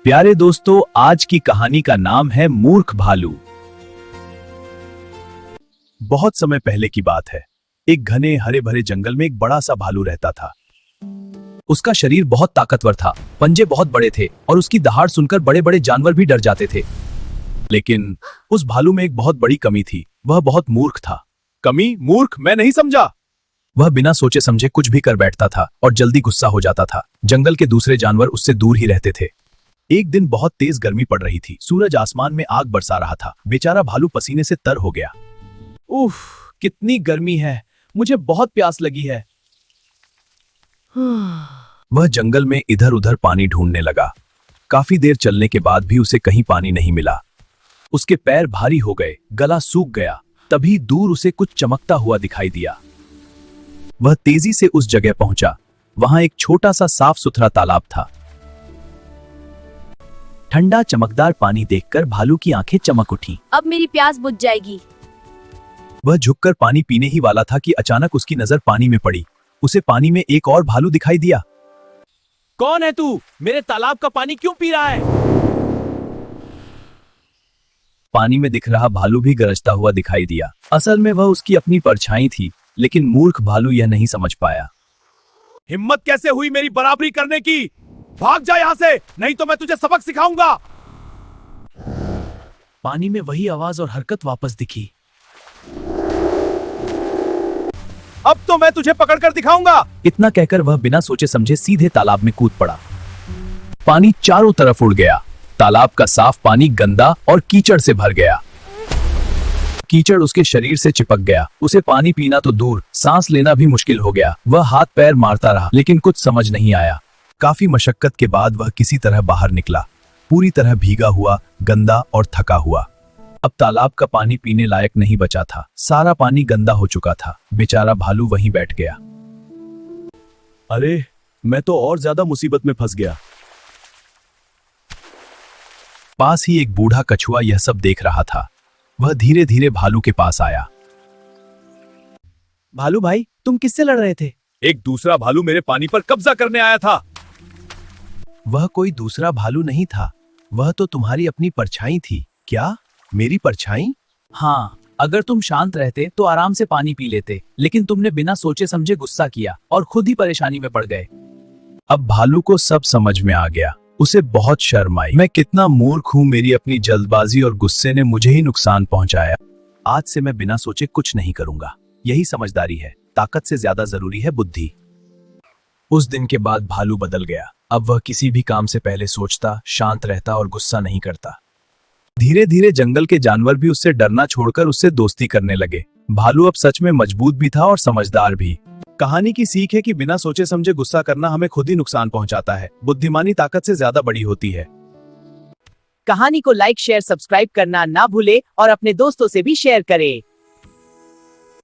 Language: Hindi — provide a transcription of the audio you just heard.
प्यारे दोस्तों, आज की कहानी का नाम है मूर्ख भालू। बहुत समय पहले की बात है। एक घने हरे भरे जंगल में एक बड़ा सा भालू रहता था। उसका शरीर बहुत ताकतवर था, पंजे बहुत बड़े थे और उसकी दहाड़ सुनकर बड़े बड़े जानवर भी डर जाते थे। लेकिन उस भालू में एक बहुत बड़ी कमी थी, वह बहुत मूर्ख था। कमी? मूर्ख? मैं नहीं समझा। वह बिना सोचे समझे कुछ भी कर बैठता था और जल्दी गुस्सा हो जाता था। जंगल के दूसरे जानवर उससे दूर ही रहते थे। एक दिन बहुत तेज गर्मी पड़ रही थी, सूरज आसमान में आग बरसा रहा था। बेचारा भालू पसीने से तर हो गया। उफ, कितनी गर्मी है, मुझे बहुत प्यास लगी है। वह जंगल में इधर उधर पानी ढूंढने लगा। काफी देर चलने के बाद भी उसे कहीं पानी नहीं मिला। उसके पैर भारी हो गए, गला सूख गया। तभी दूर उसे कुछ चमकता हुआ दिखाई दिया। वह तेजी से उस जगह पहुंचा। वहां एक छोटा सा साफ सुथरा तालाब था। ठंडा चमकदार पानी देखकर भालू की आंखें चमक उठी। अब मेरी प्यास बुझ जाएगी। वह झुककर पानी पीने ही वाला था कि अचानक उसकी नजर पानी में पड़ी। उसे पानी में एक और भालू दिखाई दिया। कौन है तू? मेरे तालाब का पानी क्यों पी रहा है? पानी में दिख रहा भालू भी गरजता हुआ दिखाई दिया। असल में वह उसकी अपनी परछाई थी, लेकिन मूर्ख भालू यह नहीं समझ पाया। हिम्मत कैसे हुई मेरी बराबरी करने की? भाग जा यहाँ से, नहीं तो मैं तुझे सबक सिखाऊंगा। पानी में वही आवाज और हरकत वापस दिखी। अब तो मैं तुझे पकड़कर दिखाऊंगा। इतना कहकर वह बिना सोचे समझे सीधे तालाब में कूद पड़ा। पानी चारों तरफ उड़ गया। तालाब का साफ पानी गंदा और कीचड़ से भर गया। कीचड़ उसके शरीर से चिपक गया। उसे पानी पीना तो दूर, सांस लेना भी मुश्किल हो गया। वह हाथ पैर मारता रहा, लेकिन कुछ समझ नहीं आया। काफी मशक्कत के बाद वह किसी तरह बाहर निकला, पूरी तरह भीगा हुआ, गंदा और थका हुआ। अब तालाब का पानी पीने लायक नहीं बचा था। सारा पानी गंदा हो चुका था। बेचारा भालू वहीं बैठ गया। अरे, मैं तो और ज्यादा मुसीबत में फंस गया। पास ही एक बूढ़ा कछुआ यह सब देख रहा था। वह धीरे धीरे भालू के पास आया। भालू भाई, तुम किससे लड़ रहे थे? एक दूसरा भालू मेरे पानी पर कब्जा करने आया था। वह कोई दूसरा भालू नहीं था, वह तो तुम्हारी अपनी परछाई थी। क्या? मेरी परछाई? हाँ, अगर तुम शांत रहते तो आराम से पानी पी लेते, लेकिन तुमने बिना सोचे समझे गुस्सा किया और खुद ही परेशानी में पड़ गए। अब भालू को सब समझ में आ गया। उसे बहुत शर्म आई। मैं कितना मूर्ख हूँ, मेरी अपनी जल्दबाजी और गुस्से ने मुझे ही नुकसान पहुंचाया। आज से मैं बिना सोचे कुछ नहीं करूंगा। यही समझदारी है। ताकत से ज्यादा जरूरी है बुद्धि। उस दिन के बाद भालू बदल गया। अब वह किसी भी काम से पहले सोचता, शांत रहता और गुस्सा नहीं करता। धीरे धीरे जंगल के जानवर भी उससे डरना छोड़कर उससे दोस्ती करने लगे। भालू अब सच में मजबूत भी था और समझदार भी। कहानी की सीख है कि बिना सोचे समझे गुस्सा करना हमें खुद ही नुकसान पहुंचाता है। बुद्धिमानी ताकत से ज्यादा बड़ी होती है। कहानी को लाइक, शेयर, सब्सक्राइब करना ना भूले और अपने दोस्तों से भी शेयर करें।